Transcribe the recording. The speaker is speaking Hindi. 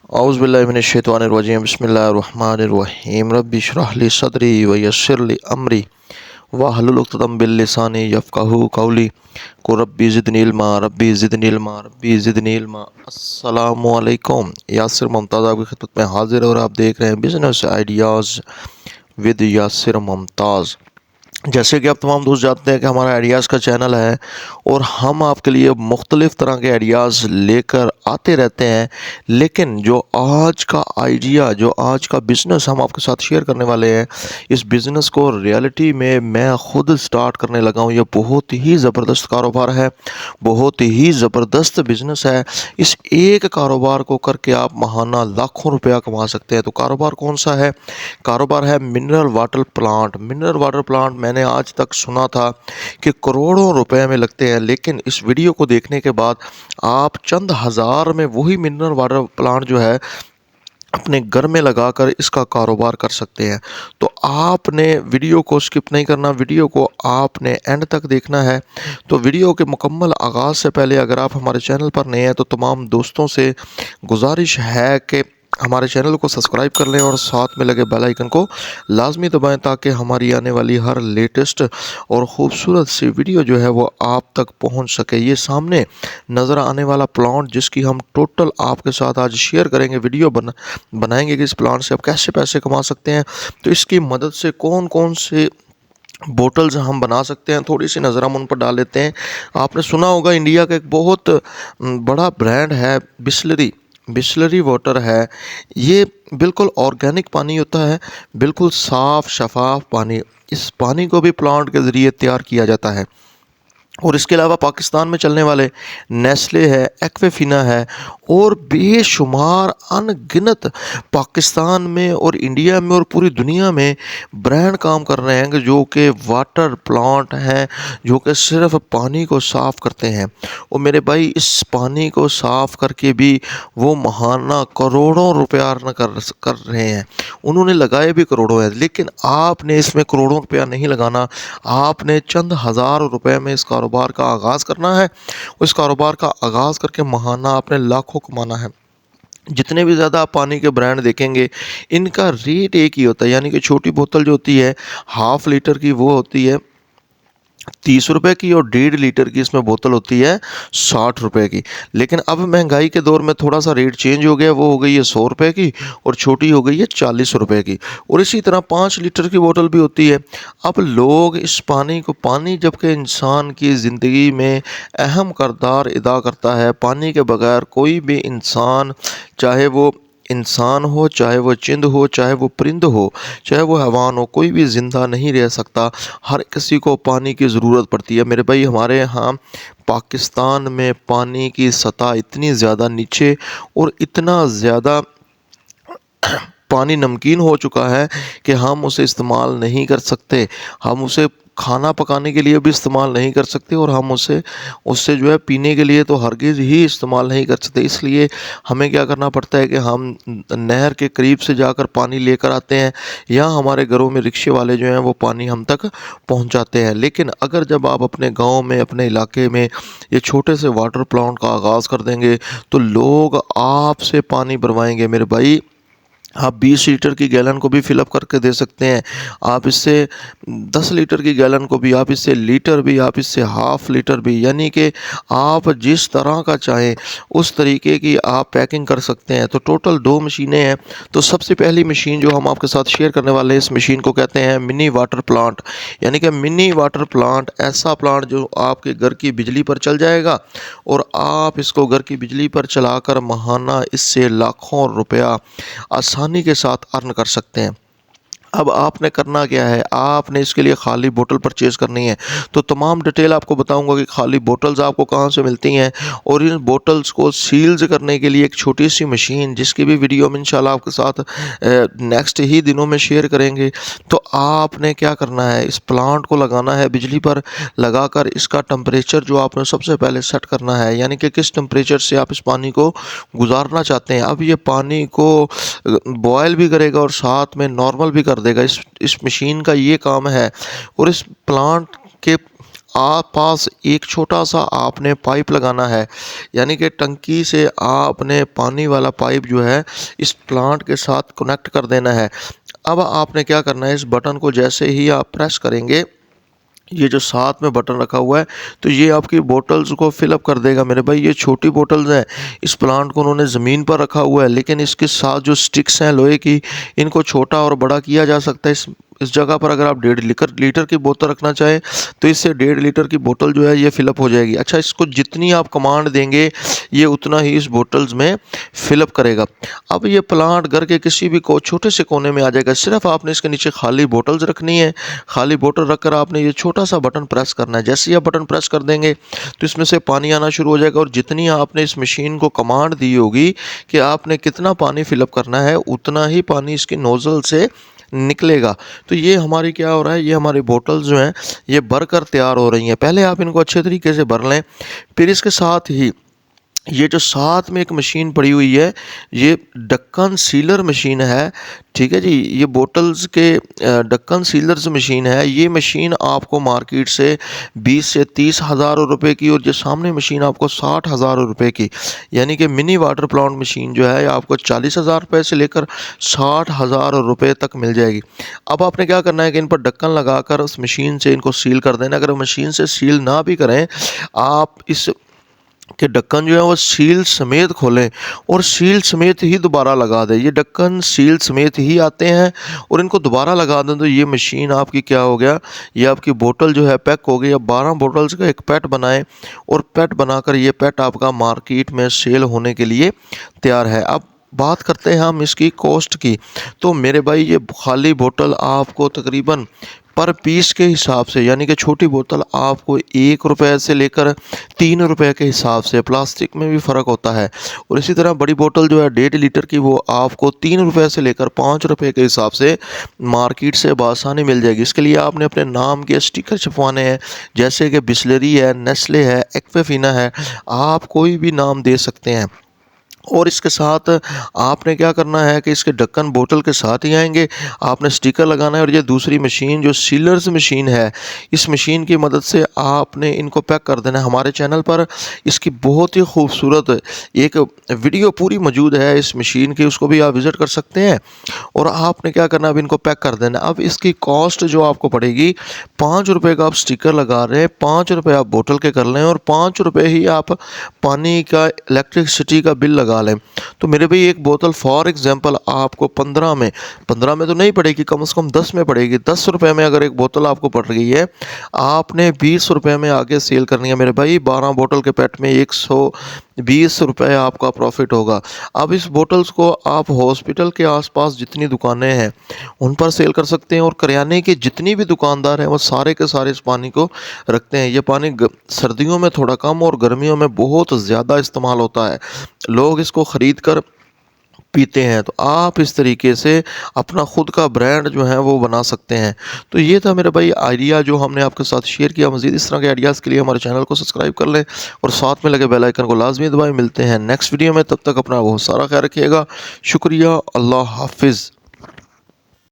औज़ुबिल्लाहि बिस्मिल्लाहिर्रहमानिर्रहीम रब्बि इश्रह ली सदरी व यस्सिर ली अमरी वहलुल उक़दतम मिन लिसानी यफ़क़हू क़ौली क़ुल रब्बी ज़िदनी इल्मा। अस्सलामु अलैकुम। यासिर मुमताज़ आपकी खिदमत में हाज़िर और आप देख रहे हैं business ideas with Yasir Mumtaz. जैसे कि आप तमाम दोस्त जानते हैं कि हमारा आइडियाज़ का चैनल है और हम आपके लिए मुख्तलिफ़ तरह के आइडियाज़ लेकर आते रहते हैं। लेकिन जो आज का आइडिया, जो आज का बिज़नेस हम आपके साथ शेयर करने वाले हैं, इस बिज़नेस को रियलिटी में मैं ख़ुद स्टार्ट करने लगा हूँ। ये बहुत ही ज़बरदस्त कारोबार है, बहुत ही ज़बरदस्त बिज़नेस है। इस एक कारोबार को करके आप माहाना लाखों रुपया कमा सकते हैं। तो कारोबार कौन सा है? कारोबार है mineral water plant. Mineral water plant मैंने आज तक सुना था कि करोड़ों रुपए में लगते हैं, लेकिन इस वीडियो को देखने के बाद आप चंद हज़ार में वही मिनरल वाटर प्लांट जो है अपने घर में लगाकर इसका कारोबार कर सकते हैं। तो आपने वीडियो को स्किप नहीं करना, वीडियो को आपने एंड तक देखना है। तो वीडियो के मुकम्मल आगाज़ से पहले अगर आप हमारे चैनल पर नए हैं तो तमाम दोस्तों से गुजारिश है कि हमारे चैनल को सब्सक्राइब कर लें और साथ में लगे बेल आइकन को लाजमी दबाएं ताकि हमारी आने वाली हर लेटेस्ट और ख़ूबसूरत सी वीडियो जो है वो आप तक पहुंच सके। ये सामने नज़र आने वाला प्लांट जिसकी हम टोटल आपके साथ आज शेयर करेंगे, वीडियो बनाएंगे कि इस प्लांट से आप कैसे पैसे कमा सकते हैं। तो इसकी मदद से कौन कौन से बोटल्स हम बना सकते हैं, थोड़ी सी नज़र हम उन पर डाल लेते हैं। आपने सुना होगा इंडिया का एक बहुत बड़ा ब्रांड है बिसलरी, बिसलरी वाटर है। ये बिल्कुल ऑर्गेनिक पानी होता है, बिल्कुल साफ़ शफाफ पानी। इस पानी को भी प्लांट के ज़रिए तैयार किया जाता है। और इसके अलावा पाकिस्तान में चलने वाले नेस्ले है, एक्वेफिना है और बेशुमार अनगिनत पाकिस्तान में और इंडिया में और पूरी दुनिया में ब्रांड काम कर रहे हैं जो कि वाटर प्लांट हैं, जो कि सिर्फ पानी को साफ़ करते हैं। और मेरे भाई इस पानी को साफ़ करके भी वो महाना करोड़ों रुपया अर्न कर रहे हैं। उन्होंने लगाए भी करोड़ों हैं, लेकिन आपने इसमें करोड़ों रुपया नहीं लगाना। आपने चंद हज़ार रुपए में इस कारोबार का आगाज़ करना है। उस कारोबार का आगाज़ करके महाना आपने लाखों कमाना है। जितने भी ज़्यादा आप पानी के ब्रांड देखेंगे, इनका रेट एक ही होता है। यानी कि छोटी बोतल जो होती है हाफ़ लीटर की, वो होती है 30 रुपए की और 1.5 लीटर की इसमें बोतल होती है 60 रुपए की। लेकिन अब महंगाई के दौर में थोड़ा सा रेट चेंज हो गया, वो हो गई है 100 रुपए की और छोटी हो गई है 40 रुपए की। और इसी तरह 5 लीटर की बोतल भी होती है। अब लोग इस पानी को, पानी जबकि इंसान की ज़िंदगी में अहम किरदार अदा करता है, पानी के बगैर कोई भी इंसान, चाहे वो इंसान हो, चाहे वो चिंद हो, चाहे वो परिंद हो, चाहे वो हैवान हो, कोई भी ज़िंदा नहीं रह सकता। हर किसी को पानी की ज़रूरत पड़ती है। मेरे भाई हमारे यहाँ पाकिस्तान में पानी की सतह इतनी ज़्यादा नीचे और इतना ज़्यादा पानी नमकीन हो चुका है कि हम उसे इस्तेमाल नहीं कर सकते। हम उसे खाना पकाने के लिए भी इस्तेमाल नहीं कर सकते और हम उससे जो है पीने के लिए तो हरगिज़ ही इस्तेमाल नहीं कर सकते। इसलिए हमें क्या करना पड़ता है कि हम नहर के करीब से जाकर पानी लेकर आते हैं या हमारे घरों में रिक्शे वाले जो हैं वो पानी हम तक पहुंचाते हैं। लेकिन अगर जब आप अपने गांव में, अपने इलाके में ये छोटे से वाटर प्लांट का आगाज़ कर देंगे तो लोग आपसे पानी भरवाएंगे। मेरे भाई आप 20 लीटर की गैलन को भी फिलअप करके दे सकते हैं। आप इससे 10 लीटर की गैलन को भी, आप इससे लीटर भी, आप इससे हाफ़ लीटर भी, यानी कि आप जिस तरह का चाहें उस तरीके की आप पैकिंग कर सकते हैं। तो टोटल 2 मशीनें हैं। तो सबसे पहली मशीन जो हम आपके साथ शेयर करने वाले हैं, इस मशीन को कहते हैं मिनी वाटर प्लांट। यानी कि मिनी वाटर प्लांट ऐसा प्लांट जो आपके घर की बिजली पर चल जाएगा और आप इसको घर की बिजली पर चलाकर महाना इससे लाखों रुपया आसानी के साथ अर्न कर सकते हैं। अब आपने करना क्या है, आपने इसके लिए खाली बोतल परचेज़ करनी है। तो तमाम डिटेल आपको बताऊंगा कि खाली बोतल्स आपको कहां से मिलती हैं और इन बोतल्स को सील्स करने के लिए एक छोटी सी मशीन, जिसकी भी वीडियो हम इंशाल्लाह आपके साथ नेक्स्ट ही दिनों में शेयर करेंगे। तो आपने क्या करना है, इस प्लांट को लगाना है बिजली पर, लगाकर इसका टेम्परेचर जो आपने सबसे पहले सेट करना है, यानी कि किस टेम्परेचर से आप इस पानी को गुजारना चाहते हैं। अब ये पानी को बॉयल भी करेगा और साथ में नॉर्मल भी कर देगा। इस मशीन का ये काम है। और इस प्लांट के आप पास एक छोटा सा आपने पाइप लगाना है, यानी कि टंकी से आपने पानी वाला पाइप जो है इस प्लांट के साथ कनेक्ट कर देना है। अब आपने क्या करना है, इस बटन को जैसे ही आप प्रेस करेंगे, ये जो साथ में बटन रखा हुआ है, तो ये आपकी बोतल्स को फिलअप कर देगा मेरे भाई। ये छोटी बोतल्स हैं, इस प्लांट को उन्होंने ज़मीन पर रखा हुआ है, लेकिन इसके साथ जो स्टिक्स हैं लोहे की, इनको छोटा और बड़ा किया जा सकता है। इस जगह पर अगर आप 1.5 लीटर की बोतल रखना चाहें तो इससे 1.5 लीटर की बोतल जो है ये फिलअप हो जाएगी। अच्छा, इसको जितनी आप कमांड देंगे ये उतना ही इस बोतल्स में फिलअप करेगा। अब ये प्लांट घर के किसी भी छोटे से कोने में आ जाएगा। सिर्फ आपने इसके नीचे खाली बोतल्स रखनी है। खाली बोतल रखकर आपने ये छोटा सा बटन प्रेस करना है। जैसे ही आप बटन प्रेस कर देंगे तो इसमें से पानी आना शुरू हो जाएगा, और जितनी आपने इस मशीन को कमांड दी होगी कि आपने कितना पानी फिलअप करना है, उतना ही पानी इसकी नोज़ल से निकलेगा। तो ये हमारी क्या हो रहा है, ये हमारी बोतल्स जो हैं ये भर कर तैयार हो रही हैं। पहले आप इनको अच्छे तरीके से भर लें, फिर इसके साथ ही ये जो साथ में एक मशीन पड़ी हुई है, ये ढक्कन सीलर मशीन है। ठीक है जी, ये बोतल्स के ढक्कन सीलर्स मशीन है। ये मशीन आपको मार्केट से 20 से 30 हज़ार रुपये की, और जो सामने मशीन आपको 60 हज़ार रुपये की, यानी कि मिनी वाटर प्लांट मशीन जो है आपको 40 हज़ार रुपये से लेकर 60 हज़ार रुपये तक मिल जाएगी। अब आपने क्या करना है कि इन पर ढक्कन लगाकर उस मशीन से इनको सील कर देना। अगर मशीन से सील ना भी करें, आप इस कि ढक्कन जो है वो सील समेत खोलें और सील समेत ही दोबारा लगा दें। ये ढक्कन सील समेत ही आते हैं, और इनको दोबारा लगा दें तो ये मशीन आपकी क्या हो गया, ये आपकी बोतल जो है पैक हो गई। अब 12 बोतल्स का एक पैट बनाएं, और पैट बनाकर ये पैट आपका मार्केट में सेल होने के लिए तैयार है। अब बात करते हैं हम इसकी कॉस्ट की। तो मेरे भाई ये खाली बोतल आपको तकरीबन पर पीस के हिसाब से, यानी कि छोटी बोतल आपको 1 रुपये से लेकर 3 रुपये के हिसाब से, प्लास्टिक में भी फ़र्क होता है, और इसी तरह बड़ी बोतल जो है 1.5 लीटर की, वो आपको 3 रुपये से लेकर 5 रुपये के हिसाब से मार्केट से बआसानी मिल जाएगी। इसके लिए आपने अपने नाम के स्टिकर छपवाने हैं, जैसे कि बिस्लरी है, नेस्ले है, एक्वेफिना है, आप कोई भी नाम दे सकते हैं। और इसके साथ आपने क्या करना है कि इसके ढक्कन बोतल के साथ ही आएंगे, आपने स्टिकर लगाना है। और ये दूसरी मशीन जो सीलर्स मशीन है, इस मशीन की मदद से आपने इनको पैक कर देना है। हमारे चैनल पर इसकी बहुत ही खूबसूरत एक वीडियो पूरी मौजूद है इस मशीन की, उसको भी आप विज़िट कर सकते हैं। और आपने क्या करना है, अब इनको पैक कर देना है। अब इसकी कॉस्ट जो आपको पड़ेगी, 5 रुपये का आप स्टिकर लगा रहे हैं, 5 रुपये आप बोतल के कर लें, और 5 रुपये ही आप पानी का, इलेक्ट्रिसिटी का बिल लगा लें। तो मेरे भाई एक बोतल फॉर एग्जांपल आपको 15 में तो नहीं पड़ेगी, कम से कम 10 में पड़ेगी। 10 रुपये में अगर एक बोतल आपको पड़ रही है, आपने 20 रुपये में आगे सेल करनी है मेरे भाई। 12 बोतल के पैट में 120 रुपये आपका प्रॉफिट होगा। अब इस बोतल्स को आप हॉस्पिटल के आसपास जितनी दुकानें हैं उन पर सेल कर सकते हैं, और करियाने की जितनी भी दुकानदार हैं वो सारे के सारे इस पानी को रखते हैं। ये पानी सर्दियों में थोड़ा कम और गर्मियों में बहुत ज़्यादा इस्तेमाल होता है, लोग इसको ख़रीद कर पीते हैं। तो आप इस तरीके से अपना ख़ुद का ब्रांड जो है वो बना सकते हैं। तो ये था मेरे भाई आइडिया जो हमने आपके साथ शेयर किया। मज़ीद इस तरह के आइडियाज़ के लिए हमारे चैनल को सब्सक्राइब कर लें, और साथ में लगे बेल आइकन को लाजमी दबाएं। मिलते हैं नेक्स्ट वीडियो में, तब तक अपना बहुत सारा ख्याल रखिएगा। शुक्रिया, अल्लाह हाफिज़।